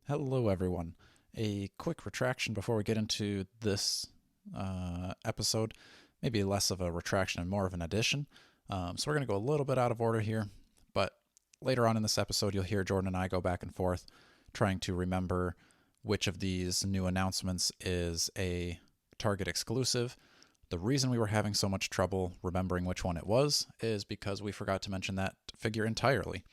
Hello, everyone. A quick retraction before we get into this episode. Maybe less of a retraction and more of an addition. So we're going to go a little bit out of order here, but later on in this episode, you'll hear Jordan and I go back and forth trying to remember which of these new announcements is a Target exclusive. The reason we were having so much trouble remembering which one it was is because we forgot to mention that figure entirely.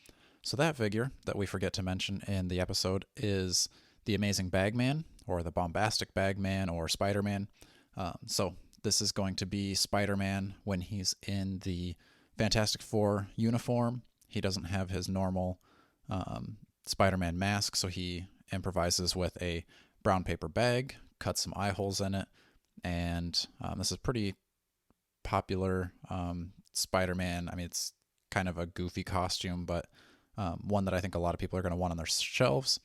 So that figure that we forget to mention in the episode is the Amazing Bagman, or the Bombastic Bagman, or Spider-Man. So this is going to be Spider-Man when he's in the Fantastic Four uniform. He doesn't have his normal Spider-Man mask, so he improvises with a brown paper bag, cuts some eye holes in it, and this is pretty popular Spider-Man. I mean, it's kind of a goofy costume, but one that I think a lot of people are going to want on their shelves.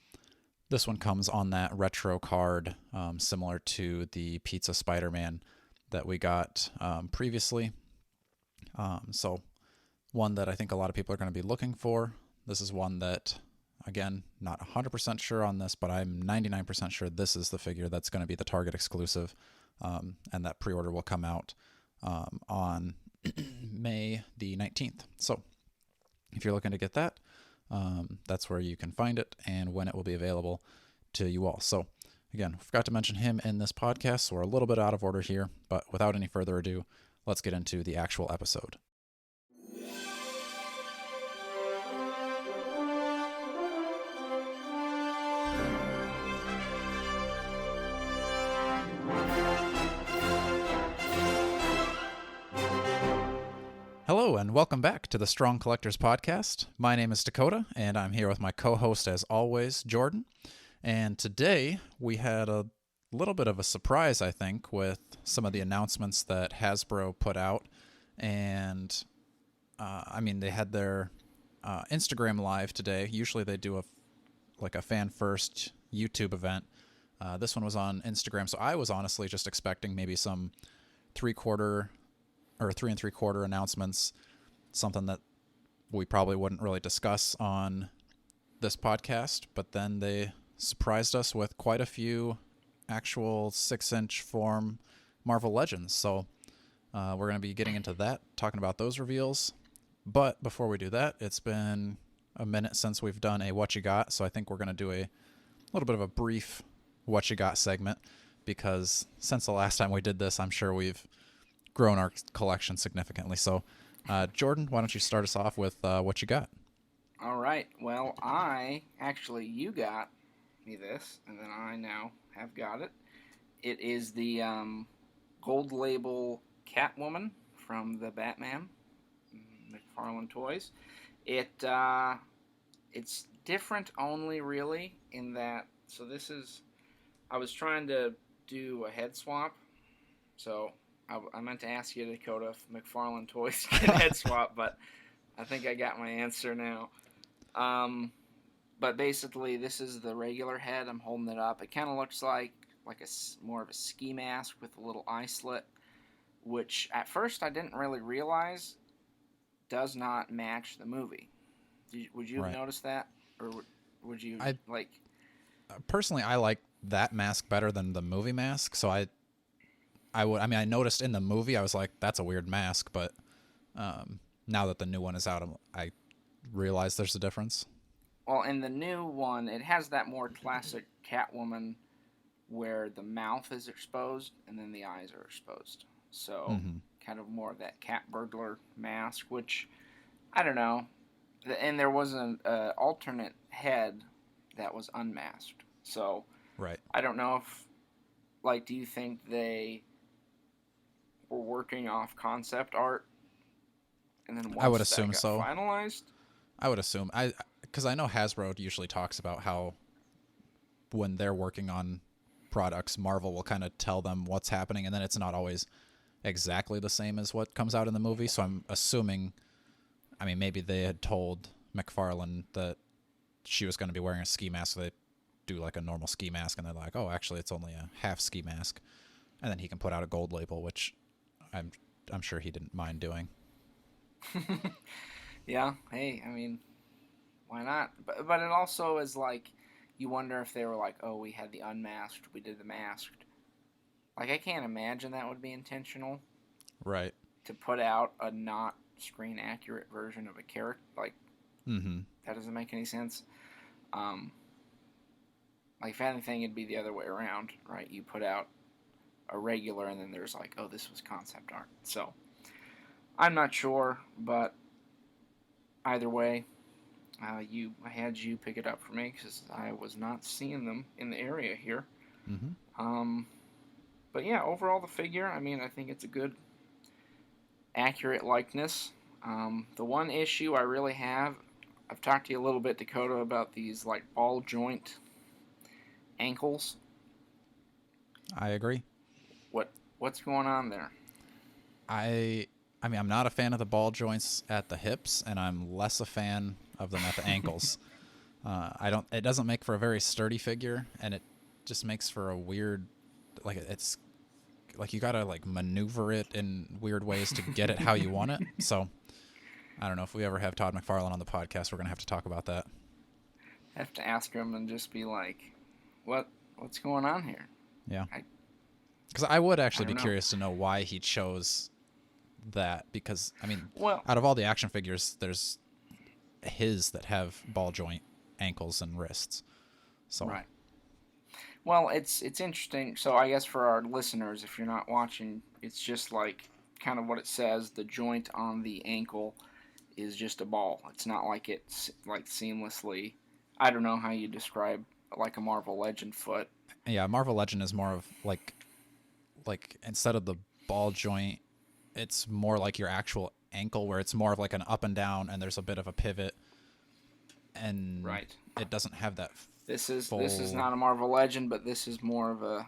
This one comes on that retro card, similar to the Pizza Spider-Man that we got previously. So one that I think a lot of people are going to be looking for. This is one that, again, not 100% sure on this, but I'm 99% sure this is the figure that's going to be the Target exclusive, and that pre-order will come out on May the 19th. So if you're looking to get that, that's where you can find it and when it will be available to you all. So again, forgot to mention him in this podcast, so we're a little bit out of order here, but without any further ado, let's get into the actual episode. Hello, and welcome back to the Strong Collectors Podcast. My name is Dakota, and I'm here with my co-host, as always, Jordan. And today, we had a little bit of a surprise, I think, with some of the announcements that Hasbro put out. And, they had their Instagram Live today. Usually they do a fan-first YouTube event. This one was on Instagram, so I was honestly just expecting maybe some 3 and 3/4 announcements, something that we probably wouldn't really discuss on this podcast, but then they surprised us with quite a few actual 6-inch form Marvel Legends. So we're going to be getting into that, talking about those reveals. But before we do that, it's been a minute since we've done a What You Got, so I think we're going to do a little bit of a brief What You Got segment, because since the last time we did this, I'm sure we've grown our collection significantly. So, Jordan, why don't you start us off with what you got? All right. Well, you got me this, and then I now have got it. It is the gold label Catwoman from the Batman McFarlane Toys. It's different only really in that. So I was trying to do a head swap. So I meant to ask you, Dakota, if McFarlane Toys can head swap, but I think I got my answer now. But basically, this is the regular head. I'm holding it up. It kind of looks like more of a ski mask with a little eye slit, which at first I didn't really realize does not match the movie. Would you have noticed that, or would you like? Personally, I like that mask better than the movie mask. So I noticed in the movie, I was like, that's a weird mask, but now that the new one is out, I realize there's a difference. Well, in the new one, it has that more classic Catwoman where the mouth is exposed and then the eyes are exposed. So kind of more of that cat burglar mask, which, I don't know. And there was an alternate head that was unmasked. So right. I don't know if, do you think they were working off concept art, and then once I would assume that got so. finalized? I would assume. Because I know Hasbro usually talks about how when they're working on products, Marvel will kind of tell them what's happening, and then it's not always exactly the same as what comes out in the movie. So I'm assuming, maybe they had told McFarlane that she was going to be wearing a ski mask, so they do like a normal ski mask, and they're like, oh, actually, it's only a half ski mask. And then he can put out a gold label, which I'm sure he didn't mind doing. Yeah, hey, why not? But it also is like, you wonder if they were like, oh, we had the unmasked, we did the masked. Like, I can't imagine that would be intentional. Right. To put out a not screen accurate version of a character. Like, that doesn't make any sense. Like, if anything, it'd be the other way around, right? You put out a regular, and then there's like, oh, this was concept art. So, I'm not sure, but either way, I had you pick it up for me because I was not seeing them in the area here. But yeah, overall the figure, I mean, I think it's a good, accurate likeness. The one issue I really have, I've talked to you a little bit, Dakota, about these like ball joint ankles. I agree. What's going on there? I mean, I'm not a fan of the ball joints at the hips, and I'm less a fan of them at the ankles. It doesn't make for a very sturdy figure, and it just makes for a weird, like, it's like you gotta like maneuver it in weird ways to get it how you want it. So I don't know if we ever have Todd McFarlane on the podcast, we're gonna have to talk about that. Have to ask him and just be like, what's going on here? Yeah. Because I would actually be curious to know why he chose that, because I mean, out of all the action figures, there's his that have ball joint ankles and wrists. So right. Well, it's interesting. So I guess for our listeners, if you're not watching, it's just like kind of what it says. The joint on the ankle is just a ball. It's not like it's like seamlessly. I don't know how you describe like a Marvel Legend foot. Yeah, Marvel Legend is more of like instead of the ball joint, it's more like your actual ankle, where it's more of like an up and down, and there's a bit of a pivot, and right. It doesn't have that. This is not a Marvel Legend, but this is more of a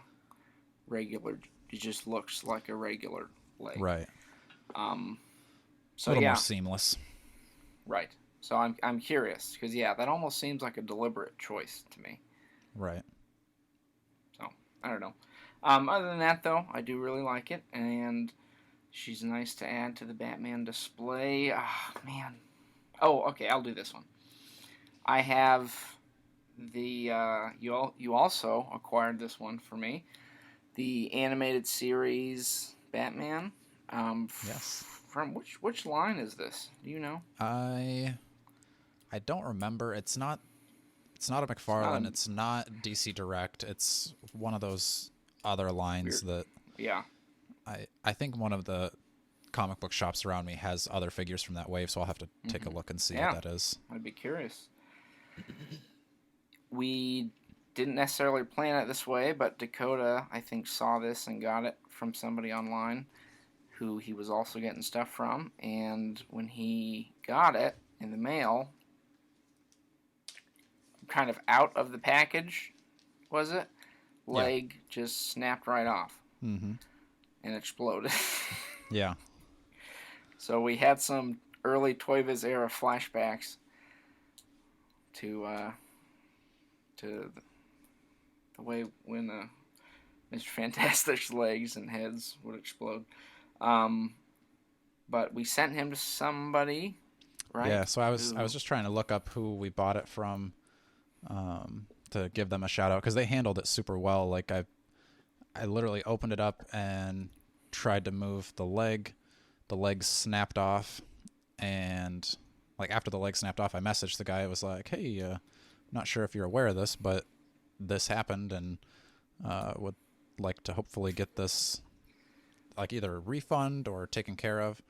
regular. It just looks like a regular leg. Right. So a little more seamless. Right. So I'm curious because that almost seems like a deliberate choice to me. Right. So I don't know. Other than that, though, I do really like it, and she's nice to add to the Batman display. Man. Oh, okay. I'll do this one. I have the you also acquired this one for me, the animated series Batman. Yes. From which line is this? Do you know? I don't remember. It's not a McFarlane. It's not DC Direct. It's one of those other lines weird. that. Yeah. I think one of the comic book shops around me has other figures from that wave, so I'll have to take a look and see what that is. I'd be curious. We didn't necessarily plan it this way, but Dakota, I think, saw this and got it from somebody online who he was also getting stuff from. And when he got it in the mail, kind of out of the package, was it? Leg just snapped right off. And exploded. Yeah. So we had some early Toy Biz era flashbacks to the way when Mr. Fantastic's legs and heads would explode. But we sent him to somebody, right? Yeah, so I was just trying to look up who we bought it from to give them a shout out, because they handled it super well. Like I literally opened it up and tried to move the leg. The leg snapped off, and like after the leg snapped off, I messaged the guy. It was like, hey, not sure if you're aware of this, but this happened, and would like to hopefully get this like either a refund or taken care of.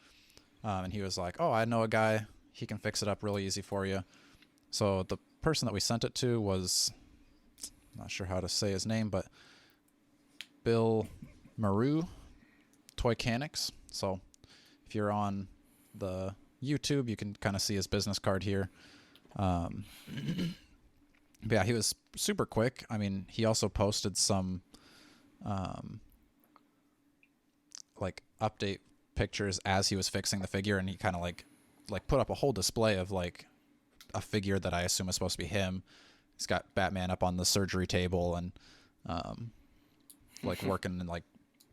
And he was like, oh, I know a guy. He can fix it up really easy for you. So the person that we sent it to was, not sure how to say his name, but Bill Maru, Toycanics. So if you're on the YouTube, you can kind of see his business card here. But yeah, he was super quick. I mean, he also posted some like update pictures as he was fixing the figure, and he kind of like put up a whole display of like a figure that I assume is supposed to be him. He's got Batman up on the surgery table and like working and like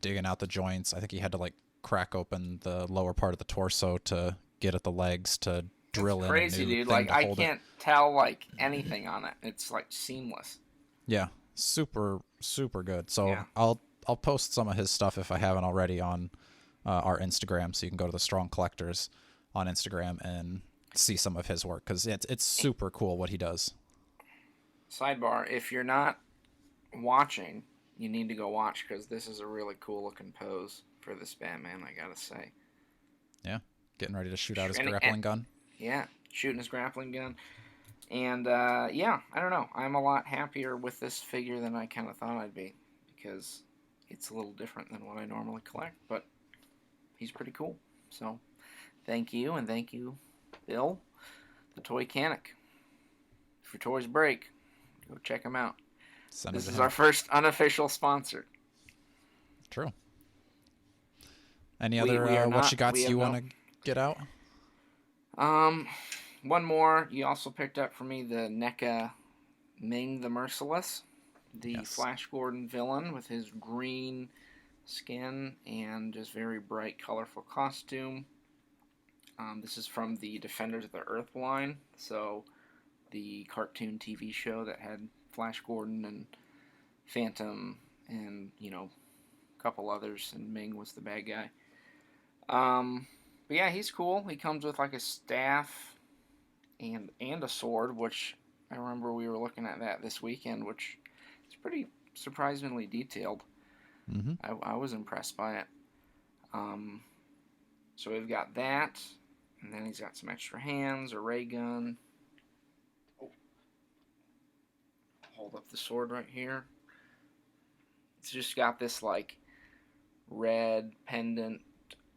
digging out the joints. I think he had to like crack open the lower part of the torso to get at the legs to drill in a crazy, new dude. thing Like to I hold it. can't tell like anything on it. It's like seamless. Yeah, super super good. So Yeah. I'll post some of his stuff if I haven't already on our Instagram, so you can go to the Strong Collectors on Instagram and see some of his work because it's super cool what he does. Sidebar: if you're not watching, you need to go watch because this is a really cool looking pose for this Batman. I gotta say. Yeah, getting ready to shoot out his And- grappling gun. Yeah, shooting his grappling gun. And yeah, I don't know. I'm a lot happier with this figure than I kind of thought I'd be because it's a little different than what I normally collect. But he's pretty cool. So thank you, and thank you, Bill, the Toy Canic. If your toys break, go check him out. This is our first unofficial sponsor. True. Any other what you got you want to get out? One more. You also picked up for me the NECA Ming the Merciless, the Flash Gordon villain with his green skin and just very bright, colorful costume. This is from the Defenders of the Earth line, so the cartoon TV show that had Flash Gordon and Phantom and, a couple others, and Ming was the bad guy. But yeah, he's cool. He comes with like a staff and a sword, which I remember we were looking at that this weekend, which is pretty surprisingly detailed. Mm-hmm. I was impressed by it. So we've got that, and then he's got some extra hands, a ray gun. Oh. Hold up the sword right here. It's just got this like red pendant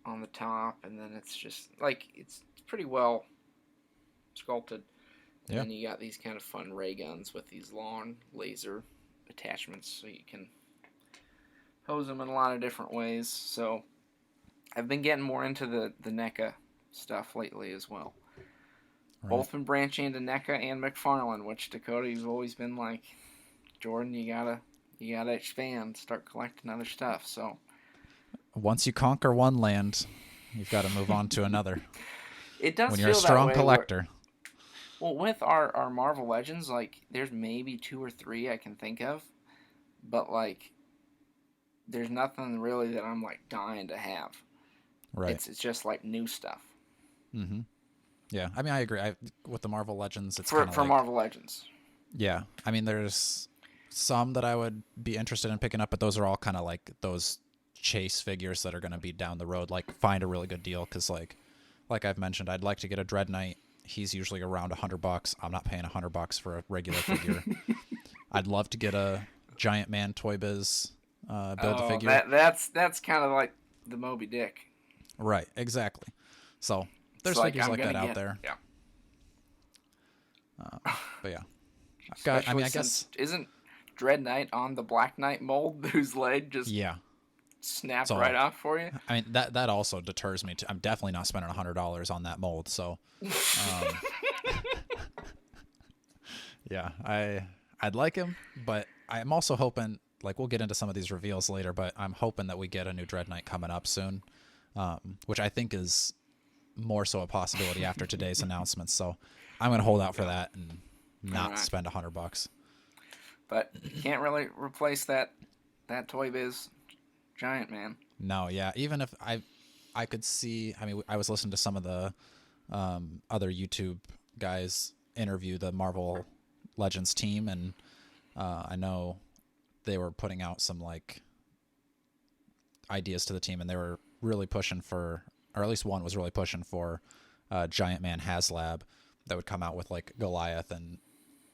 on the top, and then it's just like it's pretty well sculpted. And then you got these kind of fun ray guns with these long laser attachments, so you can hose them in a lot of different ways. So I've been getting more into the NECA stuff lately as well. Right. Both been branching into NECA and McFarlane, which Dakota, you've always been like, Jordan, you gotta expand, start collecting other stuff. So once you conquer one land, you've got to move on to another. It does when feel you're a strong that way collector. Well, with our Marvel Legends, like there's maybe 2 or 3 I can think of, but like there's nothing really that I'm like dying to have. Right. It's just like new stuff. Mm-hmm. Yeah, I mean I agree. With the Marvel Legends, it's for like, Marvel Legends. Yeah, I mean there's some that I would be interested in picking up, but those are all kind of like those chase figures that are going to be down the road. Like find a really good deal because like I've mentioned, I'd like to get a Dread Knight. He's usually around $100. I'm not paying $100 for a regular figure. I'd love to get a Giant Man Toy Biz Build-A-Figure. That's kind of like the Moby Dick. Right, exactly. So there's figures like that out there. Yeah. But yeah, I've got. I mean, I guess isn't Dread Knight on the Black Knight mold whose leg just snapped right off for you? I mean that also deters me. I'm definitely not spending $100 on that mold. So, yeah, I'd like him, but I'm also hoping. Like we'll get into some of these reveals later, but I'm hoping that we get a new Dread Knight coming up soon, which I think is more so a possibility after today's announcements. So I'm going to hold out for that and not spend $100. But you can't really replace that Toy Biz Giant Man. No, yeah. Even if I could see, I mean, I was listening to some of the other YouTube guys interview the Marvel Legends team, and I know they were putting out some like ideas to the team, and they were really pushing for, or at least one was really pushing for Giant Man HasLab that would come out with like Goliath and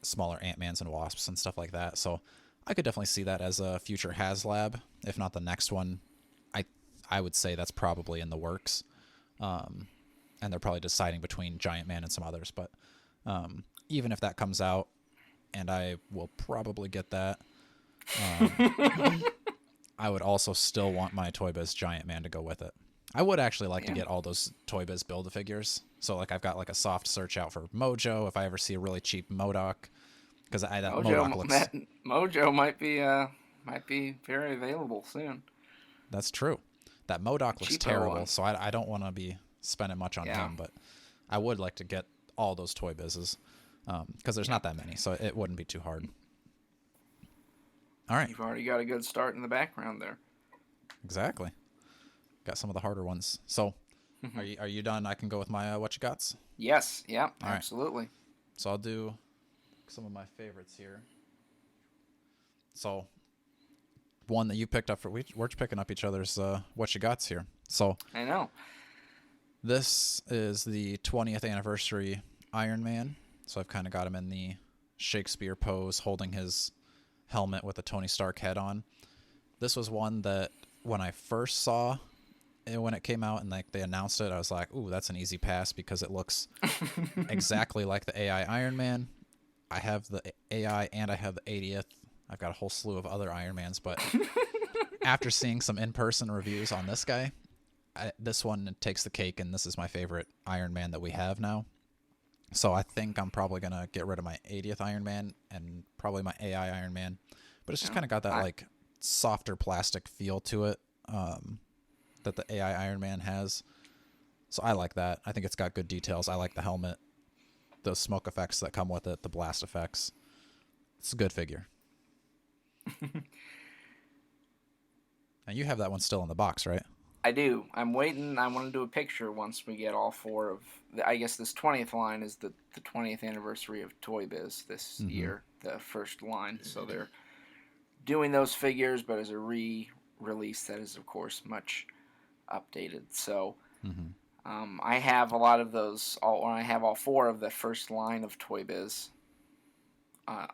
smaller Ant-Mans and Wasps and stuff like that. So I could definitely see that as a future HasLab, if not the next one. I would say that's probably in the works, and they're probably deciding between Giant Man and some others. But even if that comes out, and I will probably get that, I would also still want my Toy Biz Giant Man to go with it. I would actually like to get all those Toy Biz Build-A-Figures. So like I've got like a soft search out for Mojo if I ever see a really cheap MODOK, because that MODOK looks. That Mojo might be very available soon. That's true. That MODOK looks terrible, so I don't want to be spending much on him, but I would like to get all those Toy Bizes, because there's not that many, so it wouldn't be too hard. All right. You've already got a good start in the background there. Exactly. Got some of the harder ones. So, are you done? I can go with my what you gots? Yes. Yeah. All absolutely. Right. So I'll do some of my favorites here. So, one that you picked up we're picking up each other's what you gots here. So I know. This is the 20th anniversary Iron Man. So I've kind of got him in the Shakespeare pose, holding his helmet with a Tony Stark head on. This was one that when I first saw it, when it came out and like they announced it, I was like, ooh, that's an easy pass because it looks exactly like the AI Iron Man. I have the AI and I have the 80th. I've got a whole slew of other Iron Mans, but after seeing some in-person reviews on this guy, this one takes the cake, and this is my favorite Iron Man that we have now. So I think I'm probably going to get rid of my 80th Iron Man and probably my AI Iron Man. But it's just kind of got that like softer plastic feel to it that the AI Iron Man has. So I like that. I think it's got good details. I like the helmet, the smoke effects that come with it, the blast effects. It's a good figure. And you have that one still in the box, right? I do. I'm waiting. I want to do a picture once we get all four of... I guess this 20th line is the 20th anniversary of Toy Biz this year, the first line. So they're doing those figures, but as a re-release that is, of course, much updated. So I have a lot of those. I have all four of the first line of Toy Biz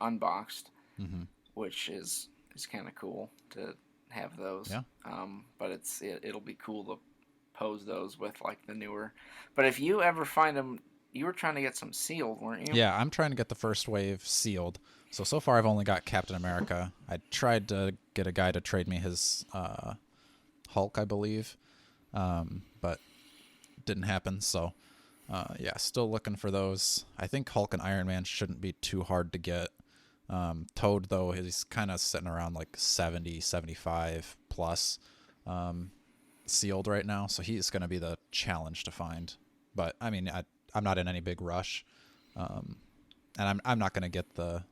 unboxed, which is kind of cool to have those. Yeah. But it'll be cool to pose those with like the newer. But if you ever find them, you were trying to get some sealed, weren't you? Yeah, I'm trying to get the first wave sealed. So far I've only got Captain America. I tried to get a guy to trade me his Hulk, I believe, but didn't happen. So yeah, still looking for those. I think Hulk and Iron Man shouldn't be too hard to get. Toad, though, he's kind of sitting around like 70, 75 plus sealed right now, so he's going to be the challenge to find. But, I mean, I'm not in any big rush, and I'm not going to get the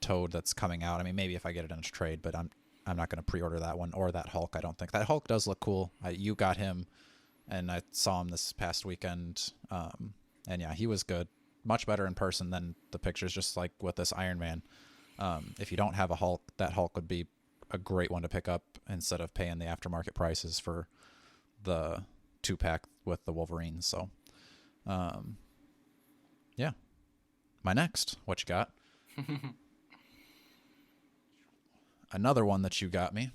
Toad that's coming out. I mean, maybe if I get it in a trade, but I'm not going to pre-order that one or that Hulk, I don't think. That Hulk does look cool. You got him, and I saw him this past weekend, and yeah, he was good. Much better in person than the pictures, just like with this Iron Man. If you don't have a Hulk, that Hulk would be a great one to pick up instead of paying the aftermarket prices for the 2-pack with the Wolverine. So, yeah. My next, what you got? Another one that you got me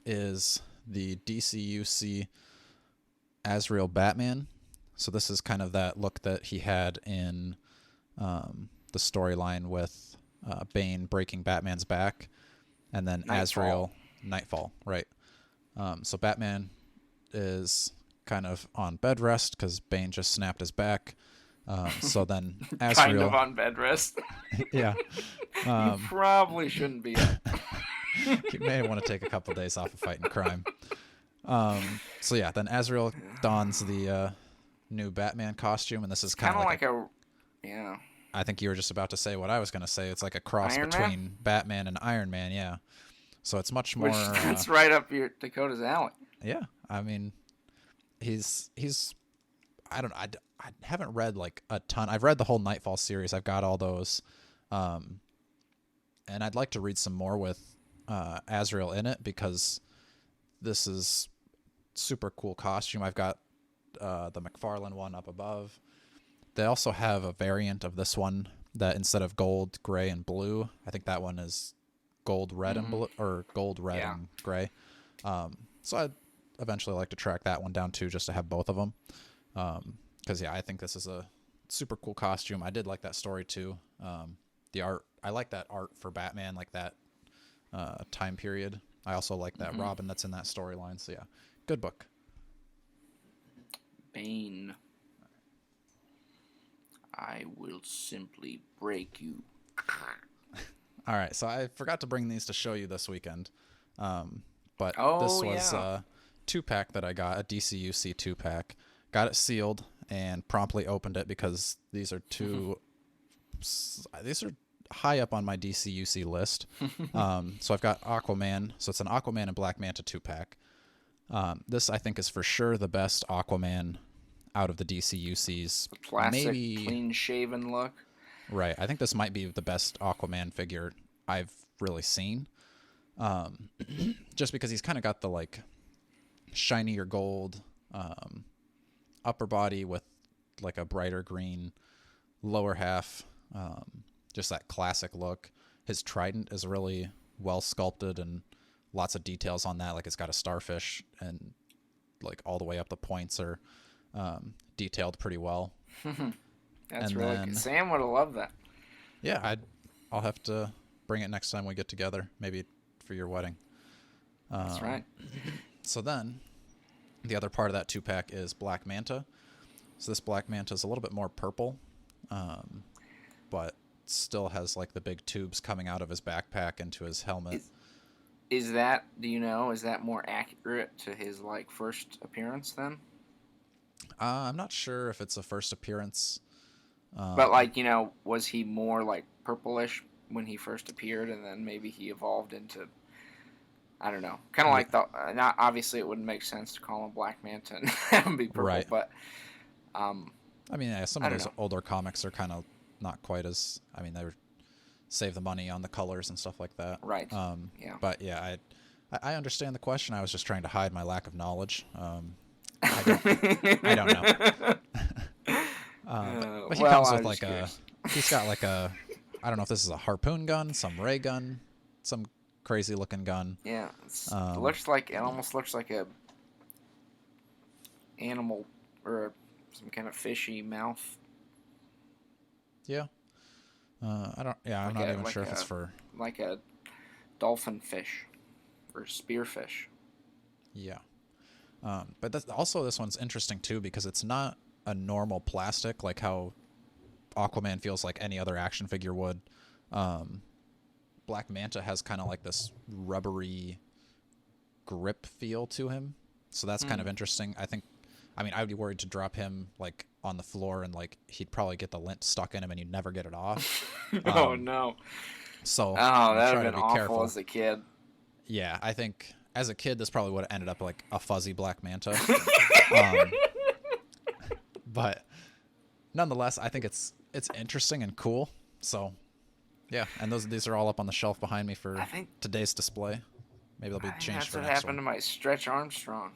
is the Dcuc Asriel Batman. So this is kind of that look that he had in the storyline with Bane breaking Batman's back, and then Asriel Nightfall, right? So Batman is kind of on bed rest because Bane just snapped his back. So then Asriel... kind of on bed rest. Yeah. You probably shouldn't be up. You may want to take a couple days off of fighting crime. So yeah, then Asriel dons the... new Batman costume, and this is kind of like a yeah. I think you were just about to say what I was going to say. It's like a cross Iron between Man? Batman and Iron Man, yeah. So it's much more. That's right up your Dakota's alley. Yeah, I mean, he's. I don't know. I haven't read like a ton. I've read the whole Nightfall series. I've got all those, and I'd like to read some more with Asriel in it because this is super cool costume. I've got the McFarlane one up above. They also have a variant of this one that instead of gold, gray, and blue, I think that one is gold, red, and blue, or gold, red, and gray. So I'd eventually like to track that one down too, just to have both of them. Because yeah, I think this is a super cool costume. I did like that story too. The art, I like that art for Batman, like that time period. I also like that Robin that's in that storyline. So yeah, good book. Bane. I will simply break you. All right, so I forgot to bring these to show you this weekend, but this was a 2-pack that I got, a DCUC 2-pack. Got it sealed, and promptly opened it because these are high up on my DCUC list. So I've got Aquaman. So it's an Aquaman and Black Manta 2-pack. This, I think, is for sure the best Aquaman out of the DCUCs. The classic, Maybe clean-shaven look. Right. I think this might be the best Aquaman figure I've really seen. Just because he's kind of got the, like, shinier gold upper body with, like, a brighter green lower half. Just that classic look. His trident is really well sculpted and lots of details on that. Like, it's got a starfish and, like, all the way up the points are detailed pretty well. That's really good. Sam would have loved that. Yeah, I'll have to bring it next time we get together, maybe for your wedding. That's right. So then, the other part of that 2-pack is Black Manta. So this Black Manta is a little bit more purple, but still has like the big tubes coming out of his backpack into his helmet. Is that, do you know, is that more accurate to his like first appearance then? I'm not sure if it's a first appearance. But, like, you know, was he more, like, purplish when he first appeared, and then maybe he evolved into, I don't know. Kind of like not obviously it wouldn't make sense to call him Black Manta and have him be purple, right. But, I mean, yeah, some of those older comics are kind of not quite as, I mean, they save the money on the colors and stuff like that. Right. Yeah. But, yeah, I understand the question. I was just trying to hide my lack of knowledge. I don't know. But he comes with like he's got like a, I don't know if this is a harpoon gun, some ray gun, some crazy looking gun. Yeah, it almost looks like a animal or some kind of fishy mouth. Yeah. I'm not even sure if it's for like a dolphin fish or spearfish. Yeah. But this one's interesting too because it's not a normal plastic like how Aquaman feels like any other action figure would. Black Manta has kind of like this rubbery grip feel to him, so that's kind of interesting. I'd be worried to drop him like on the floor and like he'd probably get the lint stuck in him and you'd never get it off. Oh no. So that would have been awful careful. As a kid. Yeah, I think as a kid this probably would have ended up like a fuzzy Black Manta. But nonetheless, I think it's interesting and cool. So, yeah, and these are all up on the shelf behind me for today's display. Maybe they'll be changed for next one. That's what happened to my Stretch Armstrong.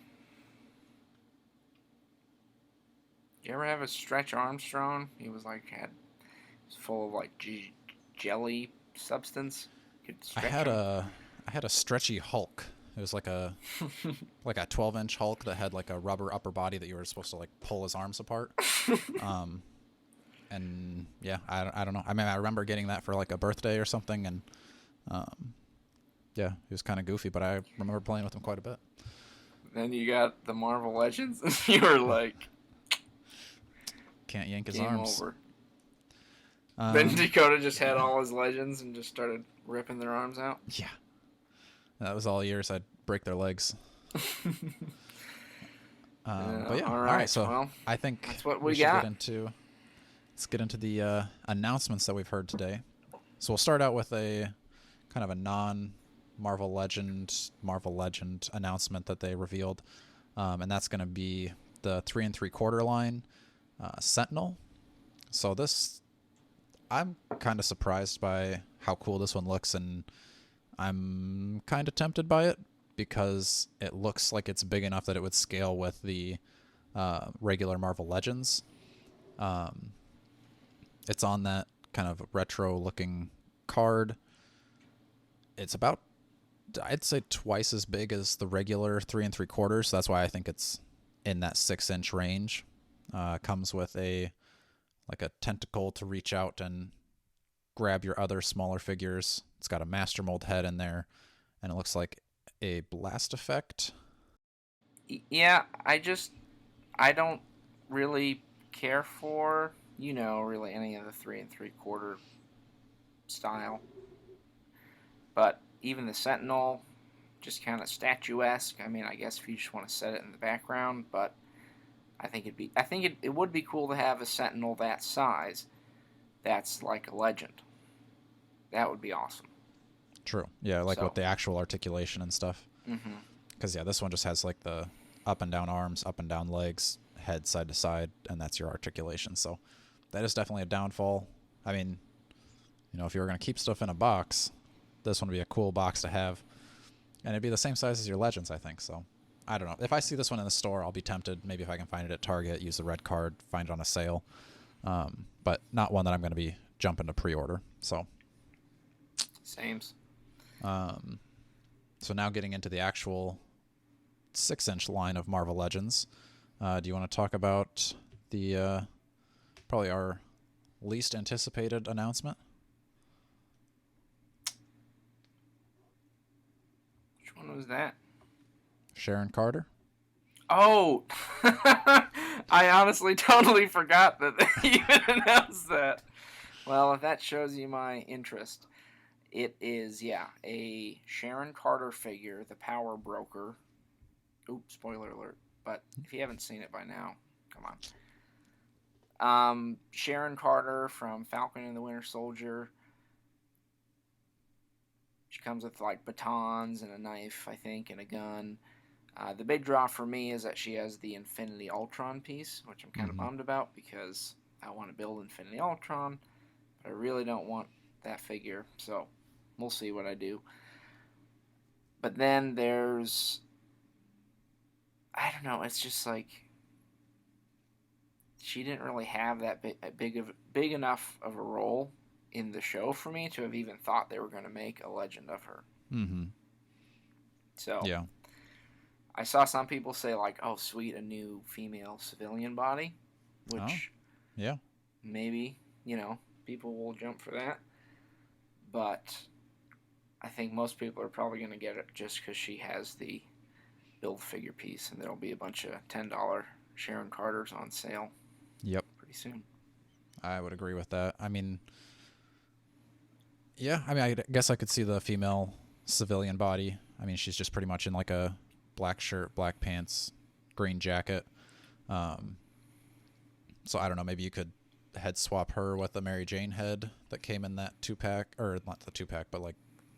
You ever have a Stretch Armstrong? He was full of like jelly substance. I had a stretchy Hulk. It was like a 12-inch Hulk that had like a rubber upper body that you were supposed to like pull his arms apart. And yeah, I don't know. I mean, I remember getting that for like a birthday or something, and yeah, he was kind of goofy, but I remember playing with him quite a bit. Then you got the Marvel Legends, and you were like, can't yank his arms. Over. Then Dakota just had all his Legends and just started ripping their arms out. Yeah. That was all years I'd break their legs. But yeah, all right. So I think that's what we got. Let's get into the announcements that we've heard today. So we'll start out with a kind of a non-Marvel Legend announcement that they revealed, and that's going to be the 3 3/4 line Sentinel. So I'm kind of surprised by how cool this one looks, and I'm kind of tempted by it because it looks like it's big enough that it would scale with the regular Marvel Legends. It's on that kind of retro-looking card. It's about, I'd say, twice as big as the regular 3 3/4. So that's why I think it's in that 6-inch range. Comes with a tentacle to reach out and grab your other smaller figures. It's got a Master Mold head in there, and it looks like a blast effect. Yeah, I don't really care for, really any of the 3 3/4 style. But even the Sentinel, just kind of statuesque. I mean, I guess if you just want to set it in the background, but I think it would be cool to have a Sentinel that size. That's like a legend. That would be awesome. True. Yeah, like So. with the actual articulation and stuff. Mm-hmm. Because, yeah, this one just has like the up and down arms, up and down legs, head side to side, and that's your articulation. So that is definitely a downfall. I mean, if you were going to keep stuff in a box, this one would be a cool box to have. And it'd be the same size as your Legends, I think. So I don't know. If I see this one in the store, I'll be tempted. Maybe if I can find it at Target, use the red card, find it on a sale. But not one that I'm going to be jumping to pre-order. So. Sames. So now getting into the actual 6-inch line of Marvel Legends. Do you want to talk about the probably our least anticipated announcement? Which one was that? Sharon Carter? Oh! I honestly totally forgot that they even announced that. Well, if that shows you my interest, it is, a Sharon Carter figure, the Power Broker. Oops, spoiler alert. But if you haven't seen it by now, come on. Sharon Carter from Falcon and the Winter Soldier. She comes with like batons and a knife, I think, and a gun. The big draw for me is that she has the Infinity Ultron piece, which I'm kind of bummed about because I want to build Infinity Ultron, but I really don't want that figure, so we'll see what I do. But then there's, I don't know, it's just like she didn't really have that big enough of a role in the show for me to have even thought they were going to make a legend of her. Mm-hmm. So yeah, I saw some people say like, "Oh, sweet, a new female civilian body," which maybe people will jump for that. But I think most people are probably going to get it just because she has the build figure piece, and there'll be a bunch of $10 Sharon Carters on sale. Yep. Pretty soon. I would agree with that. I mean, I guess I could see the female civilian body. I mean, she's just pretty much in like a black shirt, black pants, green jacket. So I don't know. Maybe you could head swap her with the Mary Jane head that came in that 2-pack, or not the 2-pack, but like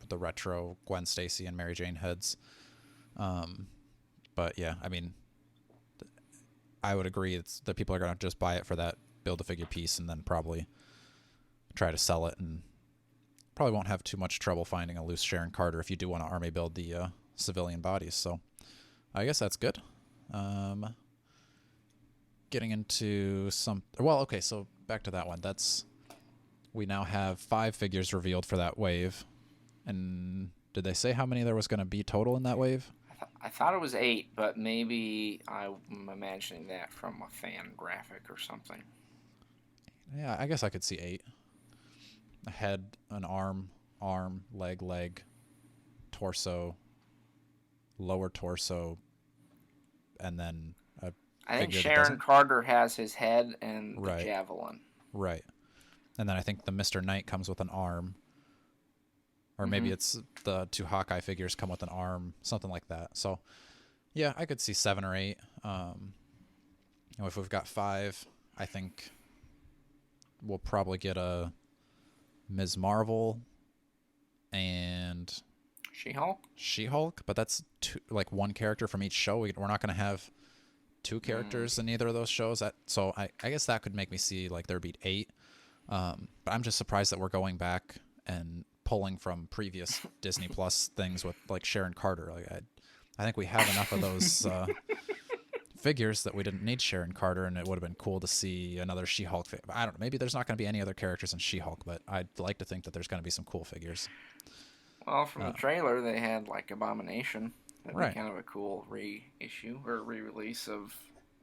the retro Gwen Stacy and Mary Jane heads. But yeah, I mean, I would agree it's that people are going to just buy it for that build-a-figure piece and then probably try to sell it, and probably won't have too much trouble finding a loose Sharon Carter if you do want to army build the civilian bodies. So I guess that's good. Getting into some... Well, okay, so back to that one. We now have 5 figures revealed for that wave. And did they say how many there was going to be total in that wave? I thought it was 8, but maybe I'm imagining that from a fan graphic or something. Yeah, I guess I could see 8. A head, an arm, leg, torso, lower torso, and then a I think figure Sharon Carter has his head and the javelin. Right. And then I think the Mr. Knight comes with an arm. Or maybe it's the 2 Hawkeye figures come with an arm, something like that. So, yeah, I could see 7 or 8. If we've got 5, I think we'll probably get a Ms. Marvel and She-Hulk, but that's one character from each show. We're not going to have 2 characters in either of those shows. So I guess that could make me see like there'd be 8. But I'm just surprised that we're going back and pulling from previous Disney Plus things with like Sharon Carter. Like I think we have enough of those figures that we didn't need Sharon Carter, and it would have been cool to see another She-Hulk figure. I don't know. Maybe there's not going to be any other characters in She-Hulk, but I'd like to think that there's going to be some cool figures. Well, from the trailer, they had like Abomination. That'd be kind of a cool reissue or re-release of.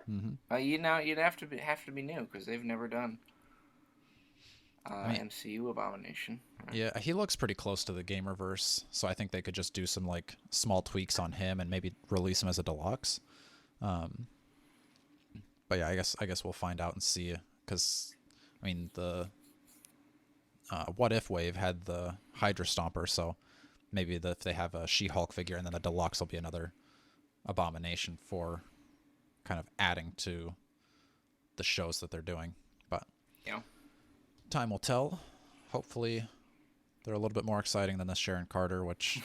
You'd have to be new because they've never done MCU Abomination. Right? Yeah, he looks pretty close to the Gamerverse, so I think they could just do some like small tweaks on him and maybe release him as a deluxe. But yeah, I guess we'll find out and see, because I mean the What If wave had the Hydra Stomper, so maybe if they have a She-Hulk figure and then the deluxe will be another Abomination for kind of adding to the shows that they're doing. But Yeah. time will tell. Hopefully they're a little bit more exciting than this Sharon Carter, which,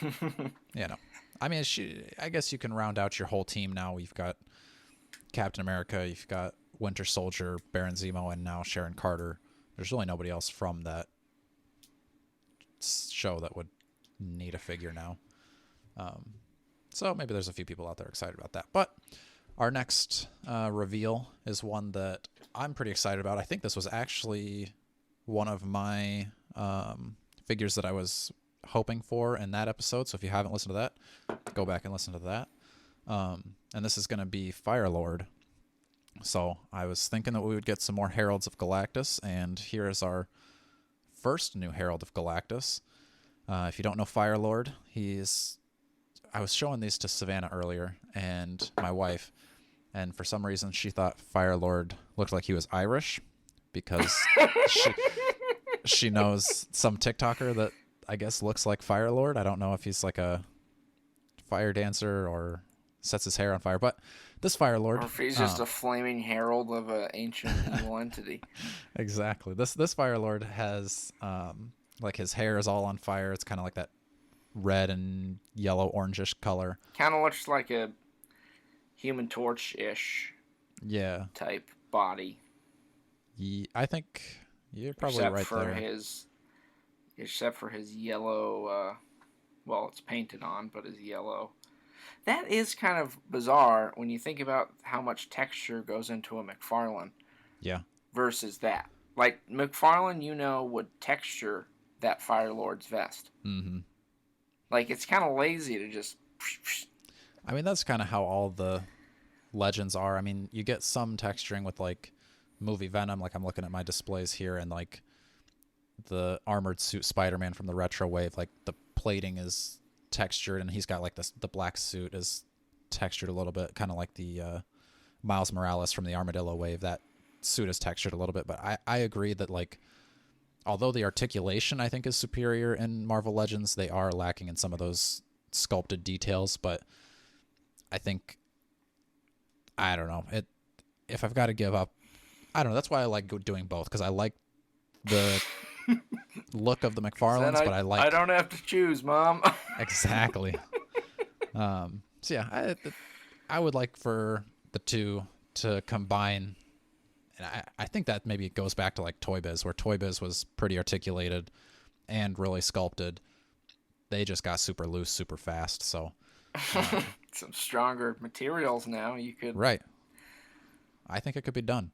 I mean, I guess you can round out your whole team now. You've got Captain America, you've got Winter Soldier, Baron Zemo, and now Sharon Carter. There's really nobody else from that show that would need a figure now. So maybe there's a few people out there excited about that. But our next reveal is one that I'm pretty excited about. I think this was actually one of my figures that I was hoping for in that episode. So if you haven't listened to that, go back and listen to that. And this is going to be Firelord. So I was thinking that we would get some more Heralds of Galactus, and here is our first new Herald of Galactus. If you don't know Firelord, I was showing these to Savannah earlier, and my wife, and for some reason she thought Firelord looked like he was Irish, because she knows some TikToker that I guess looks like Firelord. I don't know if he's like a fire dancer or sets his hair on fire, but this Firelord, or if he's just a flaming herald of an ancient evil entity. Exactly. This Firelord has like his hair is all on fire. It's kind of like that red and yellow orangish color. Kind of looks like a Human Torch-ish type body. I think you're probably right there. Except for his yellow, well, it's painted on, but his yellow. That is kind of bizarre when you think about how much texture goes into a McFarlane. Yeah. Versus that. Like, McFarlane, would texture that Firelord's vest. Mm-hmm. Like, it's kind of lazy to just... I mean, that's kind of how all the legends are. I mean, you get some texturing with, like, movie Venom. Like, I'm looking at my displays here, and, like, the armored suit Spider-Man from the retro wave, like, the plating is textured, and he's got like the black suit is textured a little bit, kind of like the Miles Morales from the Armadillo wave. That suit is textured a little bit, but I agree that, like, although the articulation I think is superior in Marvel Legends, they are lacking in some of those sculpted details. But I think, I don't know, if I've got to give up, I don't know. That's why I like doing both, because I like the look of the McFarlanes, but I don't have to choose, Mom. Exactly. So yeah, I would like for the two to combine, and I think that maybe it goes back to like Toy Biz, where Toy Biz was pretty articulated and really sculpted. They just got super loose, super fast. So some stronger materials now. You could right. I think it could be done.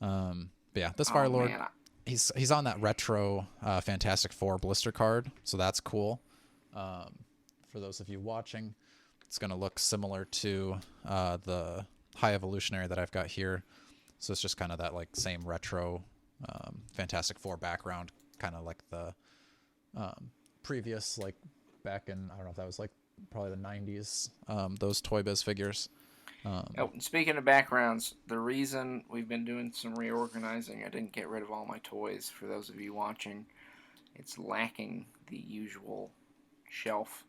But yeah, this Firelord. Man. He's on that retro Fantastic Four blister card, so that's cool. For those of you watching, it's going to look similar to the High Evolutionary that I've got here. So it's just kind of that like same retro Fantastic Four background, kind of like the previous, like back in, I don't know if that was like probably the 90s, those Toy Biz figures. And speaking of backgrounds, the reason we've been doing some reorganizing, I didn't get rid of all my toys, for those of you watching. It's lacking the usual shelf,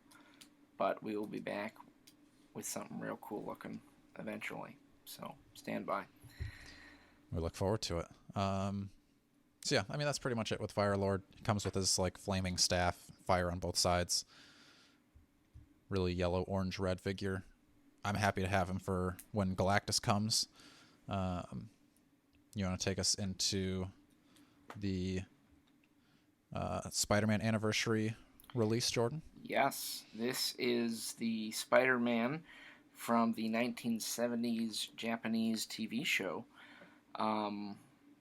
but we will be back with something real cool looking eventually. So stand by. We look forward to it. So yeah, I mean, that's pretty much it with Firelord. He comes with his like flaming staff, fire on both sides. Really yellow, orange, red figure. I'm happy to have him for when Galactus comes. You want to take us into the Spider-Man anniversary release, Jordan? Yes, this is the Spider-Man from the 1970s Japanese TV show,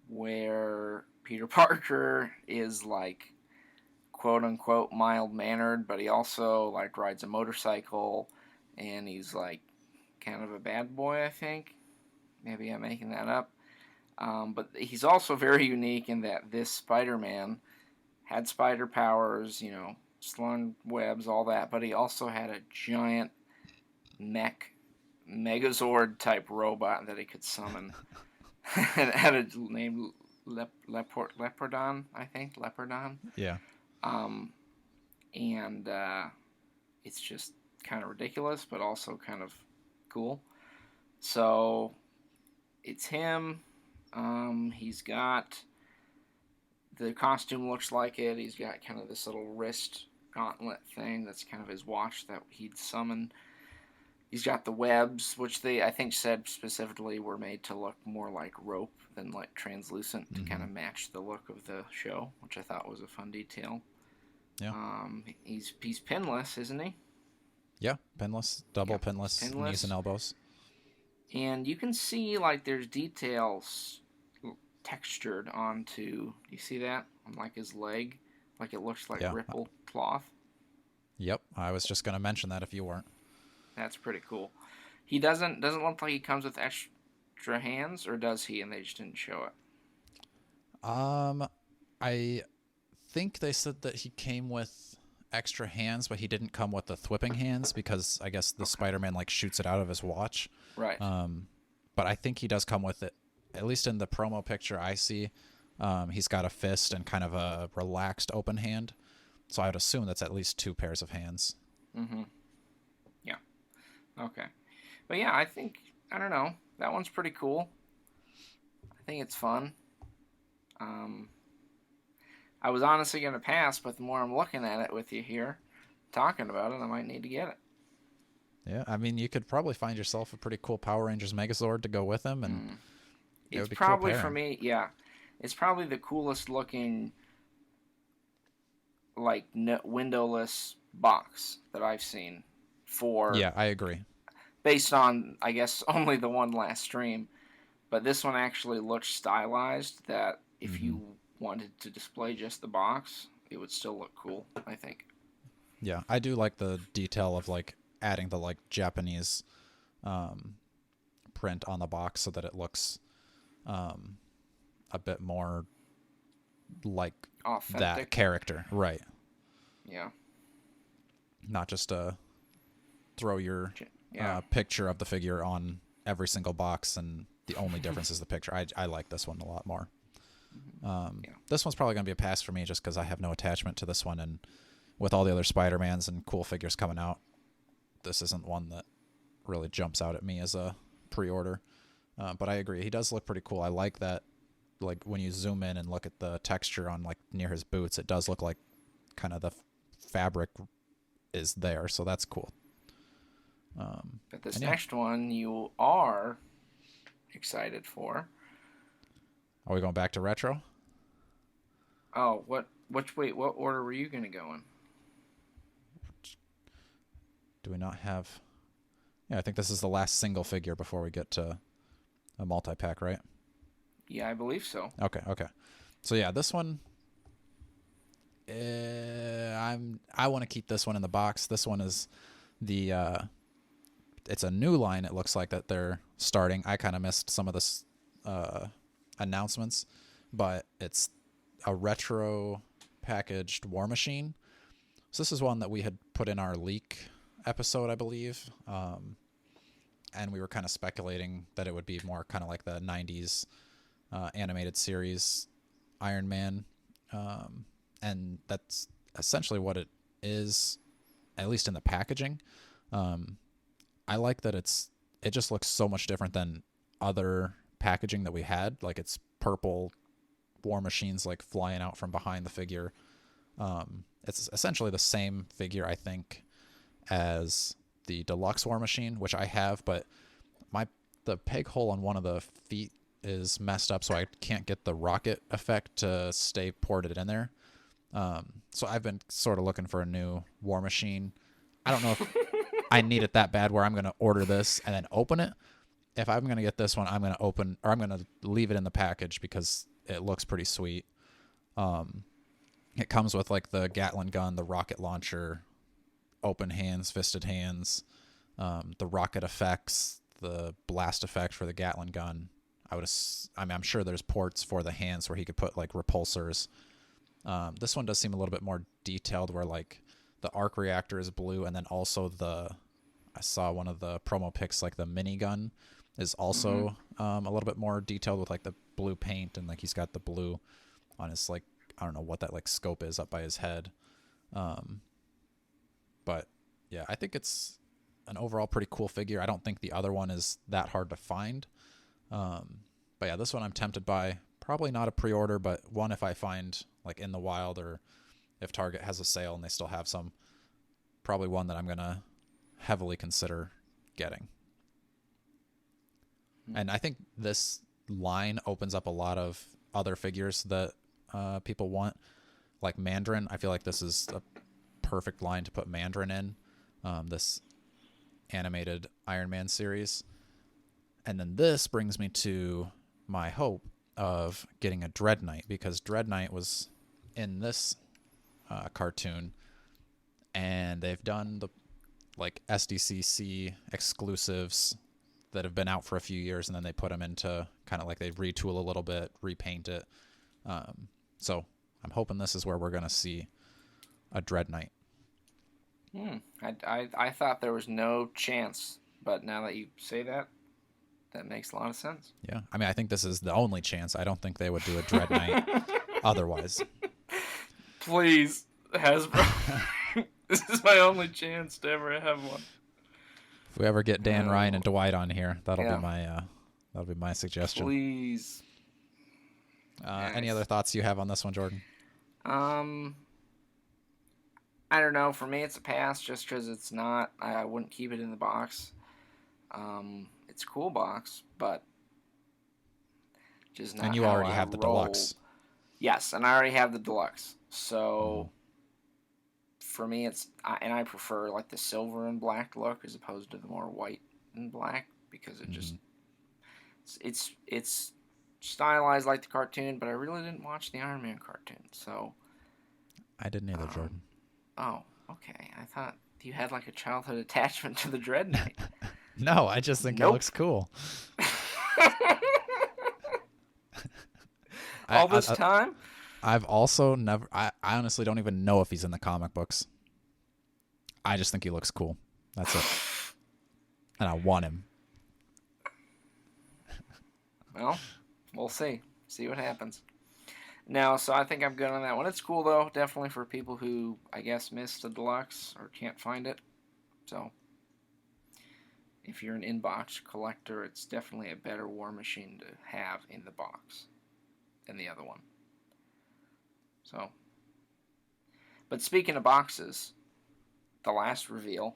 where Peter Parker is like quote-unquote mild-mannered, but he also like rides a motorcycle, and he's like kind of a bad boy, I think. Maybe I'm making that up. But he's also very unique in that this Spider-Man had spider powers, slung webs, all that, but he also had a giant mech Megazord type robot that he could summon. And it had a name Leopardon, I think. Leopardon. Yeah. And it's just kind of ridiculous, but also kind of cool. So it's him He's got the costume looks like it. He's got kind of this little wrist gauntlet thing that's kind of his watch that he'd summon. He's got the webs, which they I think said specifically were made to look more like rope than like translucent to kind of match the look of the show, which I thought was a fun detail. Yeah. He's pinless, isn't he? Yeah, pinless, double pinless, knees and elbows. And you can see like there's details textured onto. Do you see that on like his leg? Like it looks like ripple cloth. Yep, I was just gonna mention that if you weren't. That's pretty cool. He doesn't look like he comes with extra hands, or does he? And they just didn't show it. I think they said that he came with extra hands, but he didn't come with the thwipping hands because I guess the Spider-Man like shoots it out of his watch. Right. But I think he does come with it. At least in the promo picture I see, he's got a fist and kind of a relaxed open hand. So I would assume that's at least 2 pairs of hands. Mm-hmm. Yeah. Okay. But yeah, I don't know. That one's pretty cool. I think it's fun. I was honestly going to pass, but the more I'm looking at it with you here, talking about it, I might need to get it. Yeah, I mean, you could probably find yourself a pretty cool Power Rangers Megazord to go with him, and it's probably cool for me. Yeah, it's probably the coolest looking, like windowless box that I've seen. Yeah, I agree. Based on, I guess, only the one last stream, but this one actually looks stylized. That if you wanted to display just the box, it would still look cool, I think. Yeah, I do like the detail of like adding the like Japanese print on the box so that it looks a bit more like authentic. That character, right? Yeah. Not just throw your picture of the figure on every single box and the only difference is the picture. I like this one a lot more. This one's probably going to be a pass for me just because I have no attachment to this one, and with all the other Spider-Mans and cool figures coming out, this isn't one that really jumps out at me as a pre-order. But I agree, he does look pretty cool. I like that, like when you zoom in and look at the texture on like near his boots, it does look like kind of the fabric is there, so that's cool. But this next one you are excited for. Are we going back to retro? Oh, what order were you going to go in? Do we not have... Yeah, I think this is the last single figure before we get to a multi-pack, right? Yeah, I believe so. Okay. So yeah, this one... I want to keep this one in the box. This one is the... it's a new line, it looks like, that they're starting. I kind of missed some of this announcements, but it's a retro packaged War Machine. So this is one that we had put in our leak episode, I believe, and we were kind of speculating that it would be more kind of like the 90s animated series Iron Man, and that's essentially what it is, at least in the packaging. I like that it just looks so much different than other packaging that we had. Like, it's purple War Machines like flying out from behind the figure. It's essentially the same figure, I think, as the deluxe War Machine, which I have, but the peg hole on one of the feet is messed up, so I can't get the rocket effect to stay ported in there. So I've been sort of looking for a new War Machine. I don't know if I need it that bad where I'm going to order this and then open it. If I'm going to get this one, I'm going to leave it in the package because it looks pretty sweet. It comes with like the Gatling gun, the rocket launcher, open hands, fisted hands, the rocket effects, the blast effect for the Gatling gun. I'm sure there's ports for the hands where he could put like repulsors. This one does seem a little bit more detailed, where like the arc reactor is blue, and then also I saw one of the promo pics, like the minigun is also a little bit more detailed with like the blue paint, and like he's got the blue on his, like, I don't know what that like scope is up by his head. But yeah, I think it's an overall pretty cool figure. I don't think the other one is that hard to find. But But yeah, this one I'm tempted by. Probably not a pre-order, but one if I find like in the wild or if Target has a sale and they still have some, probably one that I'm going to heavily consider getting. And I think this line opens up a lot of other figures that people want. Like Mandarin, I feel like this is a perfect line to put Mandarin in, this animated Iron Man series. And then this brings me to my hope of getting a Dread Knight, because Dread Knight was in this cartoon, and they've done the like SDCC exclusives that have been out for a few years, and then they put them into kind of like they retool a little bit, repaint it. So I'm hoping this is where we're going to see a Dread Knight. I thought there was no chance, but now that you say that, that makes a lot of sense. Yeah, I mean, I think this is the only chance. I don't think they would do a Dread Knight otherwise. Please, Hasbro. This is my only chance to ever have one. If we ever get Dan Ryan and Dwight on here, that'll Yeah. be my suggestion. Please. Nice. Any other thoughts you have on this one, Jordan? I don't know. For me, it's a pass just because it's not. I wouldn't keep it in the box. It's a cool box, but just not. And you already have the deluxe. Yes, and I already have the deluxe. So for me, and I prefer like the silver and black look as opposed to the more white and black, because it just it's stylized like the cartoon, but I really didn't watch the Iron Man cartoon, so I didn't either, Jordan. Oh, okay. I thought you had like a childhood attachment to the Dread Knight. No, I just think it looks cool. All this time? I've also never... I honestly don't even know if he's in the comic books. I just think he looks cool. That's it. And I want him. Well, we'll see. See what happens. No, so I think I'm good on that one. It's cool, though. Definitely for people who, I guess, missed the deluxe or can't find it. So if you're an in-box collector, it's definitely a better War Machine to have in the box than the other one. So, but speaking of boxes, the last reveal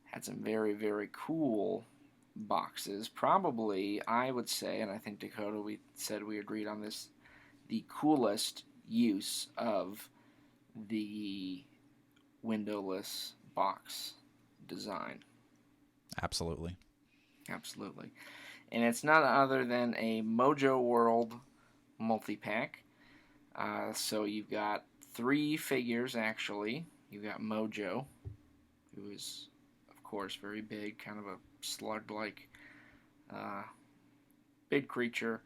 had some very, very cool boxes. Probably, I would say, and I think Dakota, we said we agreed on this, the coolest use of the windowless box design. Absolutely. Absolutely. And it's none other than a Mojo World multi-pack. So you've got 3 figures, actually. You've got Mojo, who is, of course, very big, kind of a slug-like big creature.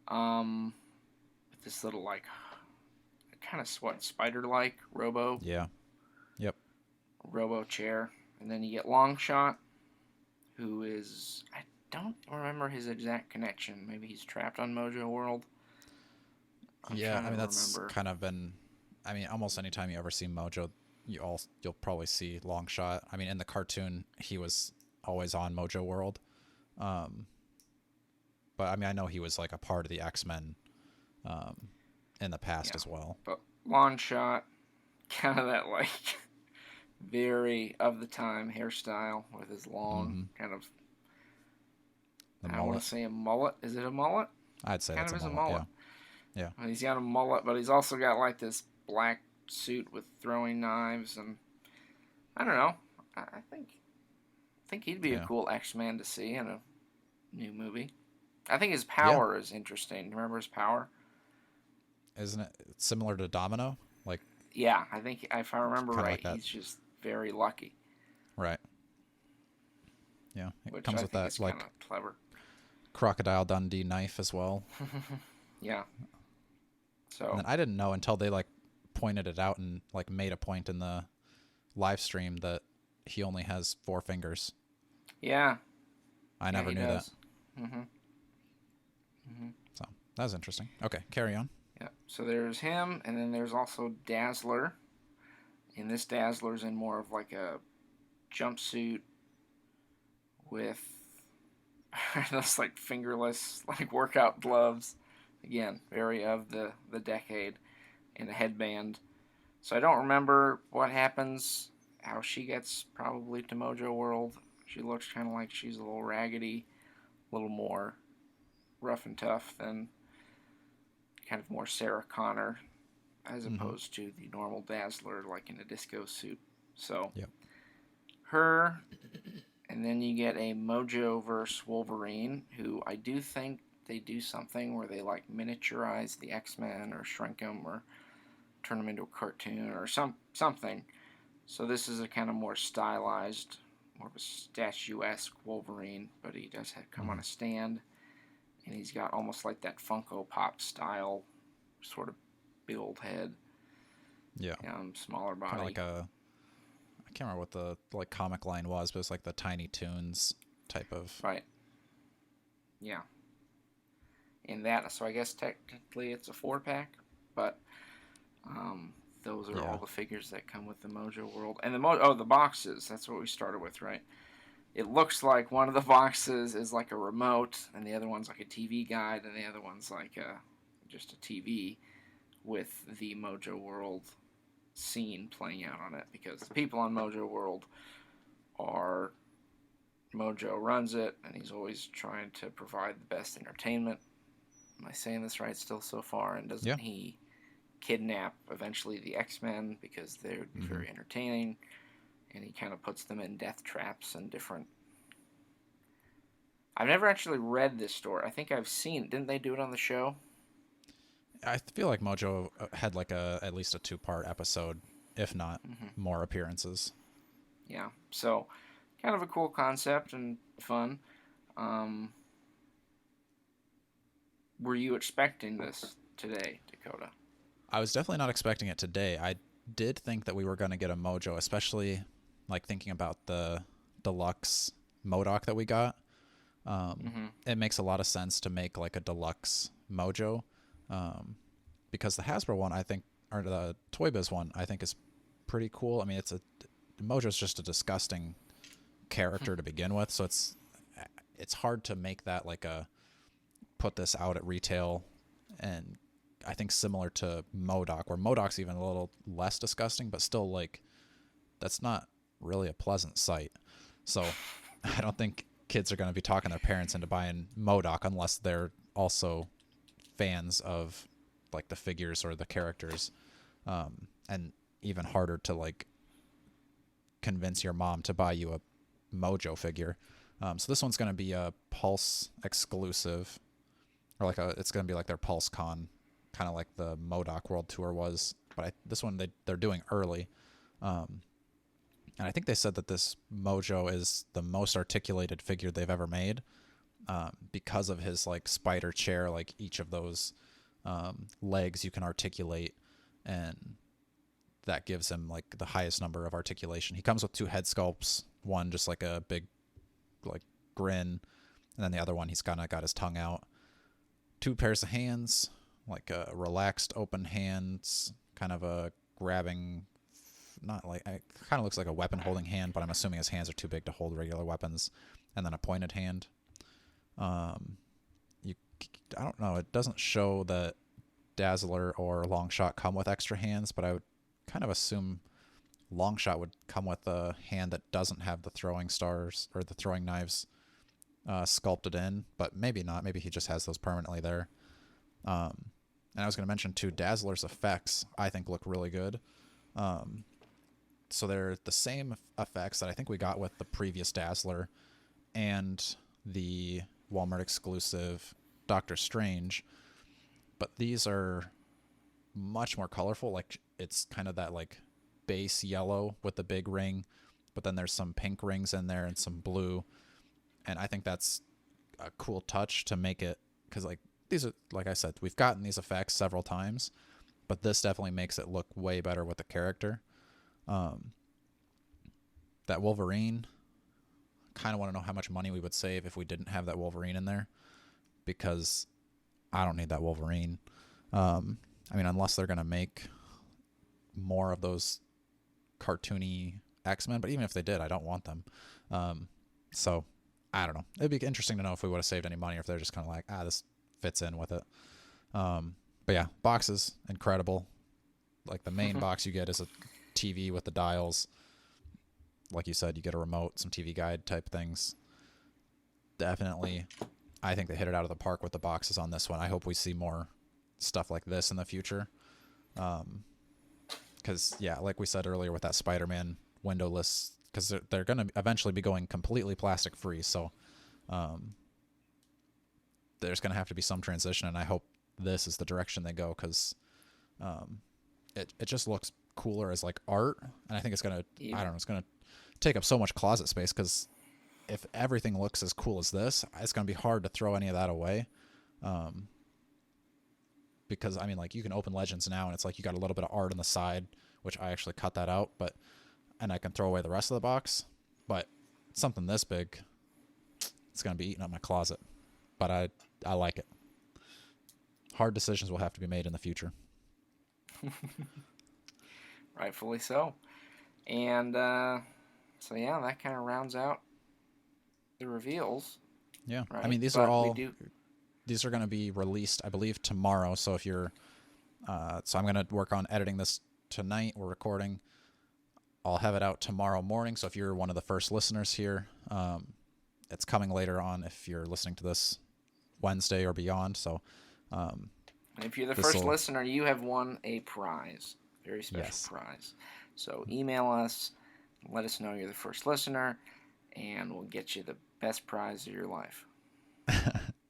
With this little, like, kind of spider-like robo. Yeah. Yep. Robo chair. And then you get Longshot, who is... I don't remember his exact connection. Maybe he's trapped on Mojo World. Yeah, I mean, that's kind of been... I mean, almost any time you ever see Mojo, you'll probably see Longshot. I mean, in the cartoon, he was always on Mojo World. But, I mean, I know he was, like, a part of the X-Men in the past as well. But Longshot, kind of that, like, very of-the-time hairstyle with his long kind of... I want to say a mullet. Is it a mullet? I'd say that's a mullet, mullet. Yeah. And he's got a mullet, but he's also got like this black suit with throwing knives, and I don't know. I think he'd be a cool X-Man to see in a new movie. I think his power is interesting. Remember his power? Isn't it similar to Domino? Like, yeah, I think if I remember right, like he's just very lucky. Right. Yeah, it Which comes I with think that is like clever. Crocodile Dundee knife as well. Yeah. So. And then I didn't know until they like pointed it out and like made a point in the live stream that he only has 4 fingers. Yeah. I never knew that. So that was interesting. Okay, carry on. Yeah. So there's him, and then there's also Dazzler. And this Dazzler's in more of like a jumpsuit with those like fingerless like workout gloves. Again, very of the decade, and a headband. So I don't remember what happens, how she gets probably to Mojo World. She looks kind of like she's a little raggedy, a little more rough and tough than kind of more Sarah Connor, as Mm-hmm. opposed to the normal Dazzler, like in a disco suit. So Yep. her, and then you get a Mojo versus Wolverine, who I do think they do something where they like miniaturize the X-Men or shrink them or turn them into a cartoon or something. So this is a kind of more stylized, more of a statuesque Wolverine, but he does have come Mm-hmm. on a stand, and he's got almost like that Funko Pop style sort of build head, Yeah. smaller Kind of body. like a, I can't remember what the like comic line was, but it's like the Tiny Toons type of. Right. Yeah. In that, so I guess technically it's a 4-pack, but um, those are all Yeah. the figures that come with the Mojo World, and the boxes. That's what we started with, right? It looks like one of the boxes is like a remote, and the other one's like a TV guide, and the other one's like just a TV with the Mojo World scene playing out on it. Because the people on Mojo World are Mojo runs it, and he's always trying to provide the best entertainment. Am I saying this right still so far? And doesn't Yeah. he kidnap eventually the X-Men because they're Mm-hmm. very entertaining? And he kind of puts them in death traps and different. I've never actually read this story. I think I've seen it. Didn't they do it on the show? I feel like Mojo had like a at least a 2-part episode, if not Mm-hmm. more appearances. Yeah. So, kind of a cool concept and fun. Um, were you expecting this today, Dakota? I was definitely not expecting it today. I did think that we were going to get a Mojo, especially like thinking about the deluxe Modoc that we got. Mm-hmm. It makes a lot of sense to make like a deluxe Mojo, um, because the Hasbro one, I think, or the Toy Biz one, I think is pretty cool. I mean, Mojo's just a disgusting character to begin with, so it's hard to make that like a put this out at retail, and I think similar to Modoc, where Modoc's even a little less disgusting, but still like that's not really a pleasant sight. So I don't think kids are going to be talking their parents into buying Modoc unless they're also fans of like the figures or the characters, and even harder to like convince your mom to buy you a Mojo figure. So this one's going to be a Pulse exclusive, or like it's going to be like their Pulse Con, kind of like the Modoc World Tour was. But this one they're doing early, um, and I think they said that this Mojo is the most articulated figure they've ever made, because of his like spider chair. Like each of those legs you can articulate, and that gives him like the highest number of articulation. He comes with 2 head sculpts, one just like a big like grin, and then the other one he's kind of got his tongue out. 2 pairs of hands, like a relaxed open hands, kind of a grabbing, not like, it kind of looks like a weapon holding hand, but I'm assuming his hands are too big to hold regular weapons, and then a pointed hand. You I don't know, it doesn't show that Dazzler or Longshot come with extra hands, but I would kind of assume Longshot would come with a hand that doesn't have the throwing stars or the throwing knives sculpted in, but maybe not. Maybe he just has those permanently there. And I was going to mention too, Dazzler's effects I think look really good. So they're the same effects that I think we got with the previous Dazzler and the Walmart exclusive Doctor Strange, but these are much more colorful. Like it's kind of that like base yellow with the big ring, but then there's some pink rings in there and some blue, and I think that's a cool touch to make it, because like these are, like I said, we've gotten these effects several times, but this definitely makes it look way better with the character. That Wolverine, kind of want to know how much money we would save if we didn't have that Wolverine in there, because I don't need that Wolverine. I mean, unless they're going to make more of those cartoony X-Men, but even if they did, I don't want them. So I don't know. It'd be interesting to know if we would have saved any money or if they're just kind of like, this fits in with it. But yeah, boxes, incredible. Like the main box you get is a TV with the dials. Like you said, you get a remote, some TV guide type things. Definitely, I think they hit it out of the park with the boxes on this one. I hope we see more stuff like this in the future. Because, yeah, like we said earlier with that Spider-Man windowless, because they're going to eventually be going completely plastic free. So there's going to have to be some transition, and I hope this is the direction they go, because it just looks cooler as like art, and I think it's going to, I don't know, it's going to take up so much closet space, because if everything looks as cool as this, it's going to be hard to throw any of that away. Because, I mean, like, you can open Legends now, and it's like you got a little bit of art on the side, which I actually cut that out, and I can throw away the rest of the box. But something this big, it's going to be eating up my closet. But I like it. Hard decisions will have to be made in the future. Rightfully so. And so, yeah, that kind of rounds out the reveals. Yeah. Right? I mean, these are going to be released, I believe, tomorrow. So if you're, so I'm going to work on editing this tonight. We're recording. I'll have it out tomorrow morning. So if you're one of the first listeners here, it's coming later on if you're listening to this Wednesday or beyond. So, if you're the first listener, you have won a prize, very special prize. So email us, let us know you're the first listener, and we'll get you the best prize of your life.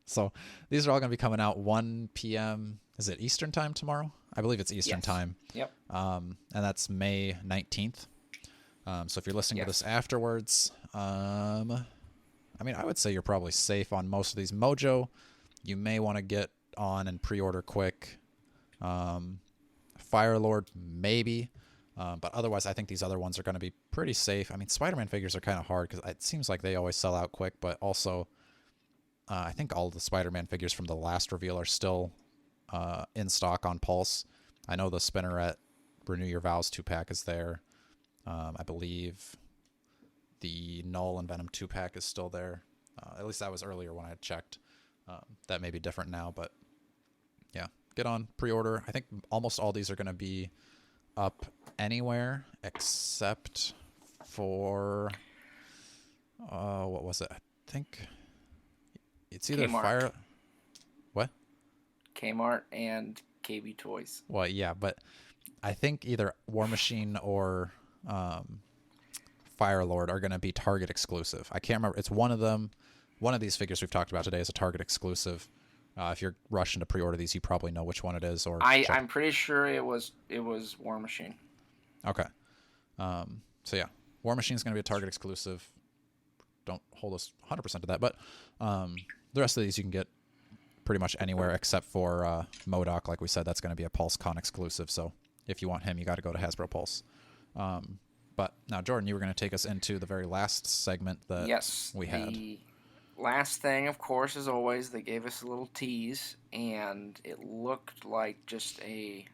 So these are all going to be coming out 1 p.m. Is it Eastern time tomorrow? I believe it's Eastern time. Yep. And that's May 19th. So if you're listening to this afterwards, I mean, I would say you're probably safe on most of these. Mojo, you may want to get on and pre-order quick. Firelord, maybe. But otherwise, I think these other ones are going to be pretty safe. I mean, Spider-Man figures are kind of hard because it seems like they always sell out quick, but also I think all the Spider-Man figures from the last reveal are still in stock on Pulse. I know the Spinneret Renew Your Vows 2-pack is there. I believe the Null and Venom 2-pack is still there. At least that was earlier when I had checked. That may be different now, but yeah, get on pre-order. I think almost all these are going to be up anywhere except for what was it? I think it's either Kmart. What? Kmart and KB Toys. Well, yeah, but I think either War Machine or Firelord are going to be Target exclusive. I can't remember. It's one of them. One of these figures we've talked about today is a Target exclusive. If you're rushing to pre-order these, you probably know which one it is. Or I'm pretty sure it was War Machine. Okay. So yeah, War Machine is going to be a Target exclusive. Don't hold us 100% to that, but the rest of these you can get pretty much anywhere except for MODOK. Like we said, that's going to be a PulseCon exclusive. So if you want him, you got to go to Hasbro Pulse. But now, Jordan, you were going to take us into the very last segment that we had. The last thing, of course, as always, they gave us a little tease, and it looked like just a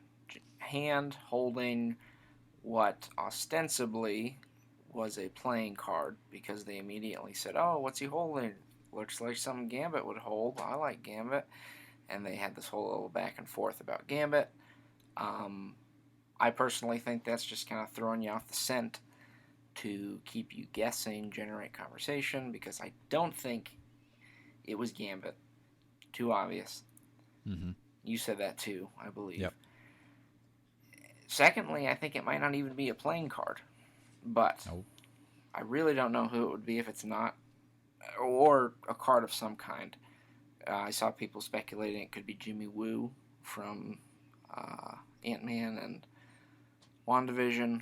hand holding what ostensibly was a playing card, because they immediately said, "Oh, what's he holding? Looks like something Gambit would hold. I like Gambit." And they had this whole little back and forth about Gambit. I personally think that's just kind of throwing you off the scent to keep you guessing, generate conversation, because I don't think it was Gambit. Too obvious. Mm-hmm. You said that too, I believe. Yep. Secondly, I think it might not even be a playing card. But I really don't know who it would be if it's not, or a card of some kind. I saw people speculating it could be Jimmy Woo from Ant-Man and WandaVision.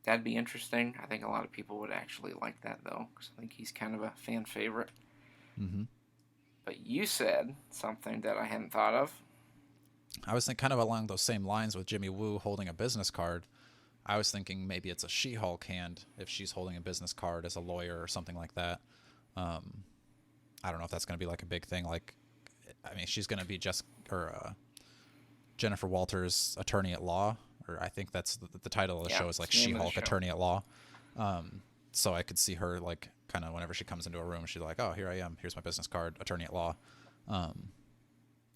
That'd be interesting. I think a lot of people would actually like that, though, because I think he's kind of a fan favorite. Mm-hmm. But you said something that I hadn't thought of. I was thinking kind of along those same lines with Jimmy Woo holding a business card. I was thinking maybe it's a She-Hulk hand if she's holding a business card as a lawyer or something like that. I don't know if that's going to be like a big thing. Like, I mean, she's going to be Jennifer Walters' attorney at law, or I think that's the title of the show is like She-Hulk attorney at law. So I could see her like kind of whenever she comes into a room, she's like, oh, here I am. Here's my business card, attorney at law.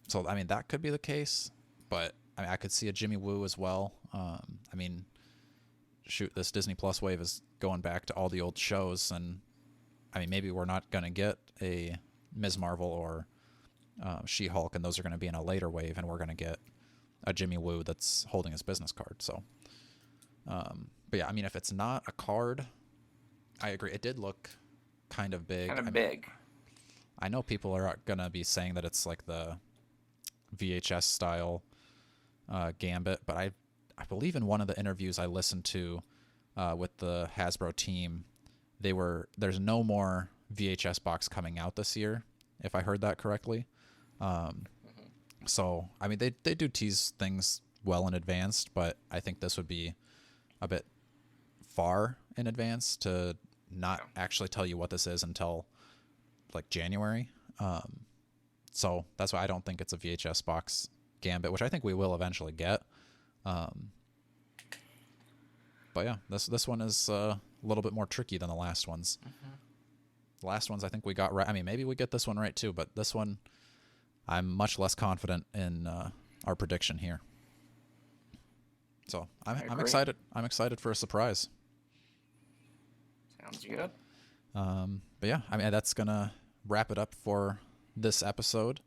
So, I mean, that could be the case, but I mean, I could see a Jimmy Woo as well. I mean, shoot, this Disney Plus wave is going back to all the old shows, and I mean, maybe we're not going to get a Ms. Marvel or She-Hulk, and those are going to be in a later wave, and we're going to get a Jimmy Woo that's holding his business card. So, but yeah, I mean, if it's not a card, I agree. It did look kind of big. Big. I know people are going to be saying that it's like the VHS style Gambit, but I believe in one of the interviews I listened to with the Hasbro team, there's no more VHS box coming out this year, if I heard that correctly. So, I mean, they do tease things well in advance, but I think this would be a bit far in advance to not actually tell you what this is until like January. So that's why I don't think it's a VHS box Gambit, which I think we will eventually get. But yeah, this one is a little bit more tricky than the last ones. The last ones I think we got right. I mean, maybe we get this one right too, but this one I'm much less confident in our prediction here. So I'm excited. I'm excited for a surprise. Sounds good. But yeah, I mean, that's gonna wrap it up for this episode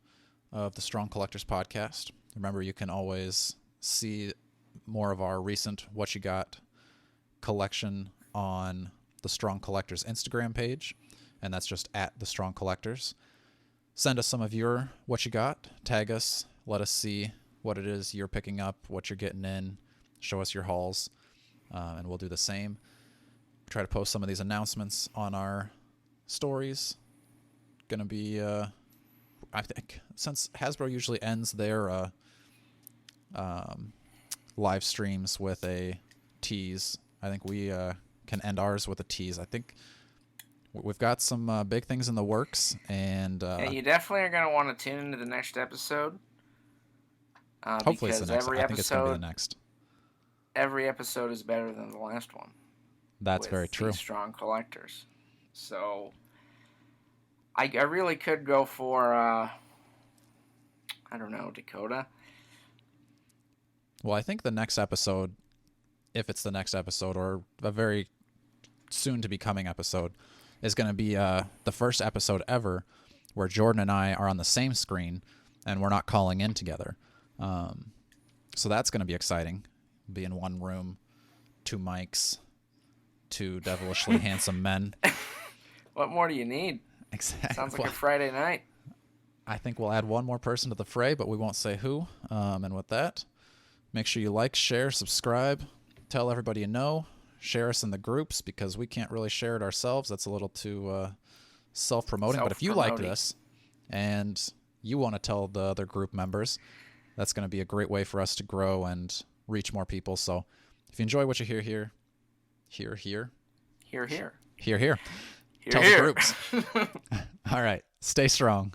of the Strong Collectors Podcast. Remember, you can always see more of our recent What You Got collection on the Strong Collectors Instagram page, and that's just at the Strong Collectors. Send us some of your What You Got. Tag us. Let us see what it is you're picking up, what you're getting in. Show us your hauls, and we'll do the same. Try to post some of these announcements on our stories. Gonna be, I think, since Hasbro usually ends their live streams with a tease, I think we can end ours with a tease. I think we've got some big things in the works, and yeah, you definitely are going to want to tune into the next episode. Hopefully it's the next. I think it's going to be the next. Every episode is better than the last one. That's very true. Strong Collectors. So I really could go for, I don't know, Dakota. Well, I think the next episode, if it's the next episode or a very soon to be coming episode, is going to be the first episode ever where Jordan and I are on the same screen and we're not calling in together. So that's going to be exciting. Be in one room, 2 mics, 2 devilishly handsome men. What more do you need? Exactly. Sounds like a Friday night. I think we'll add one more person to the fray, but we won't say who. And with that, make sure you like, share, subscribe, tell everybody you know, share us in the groups because we can't really share it ourselves. That's a little too self-promoting. But if you like this and you want to tell the other group members, that's going to be a great way for us to grow and reach more people. So if you enjoy what you hear here, tell the groups. All right. Stay strong.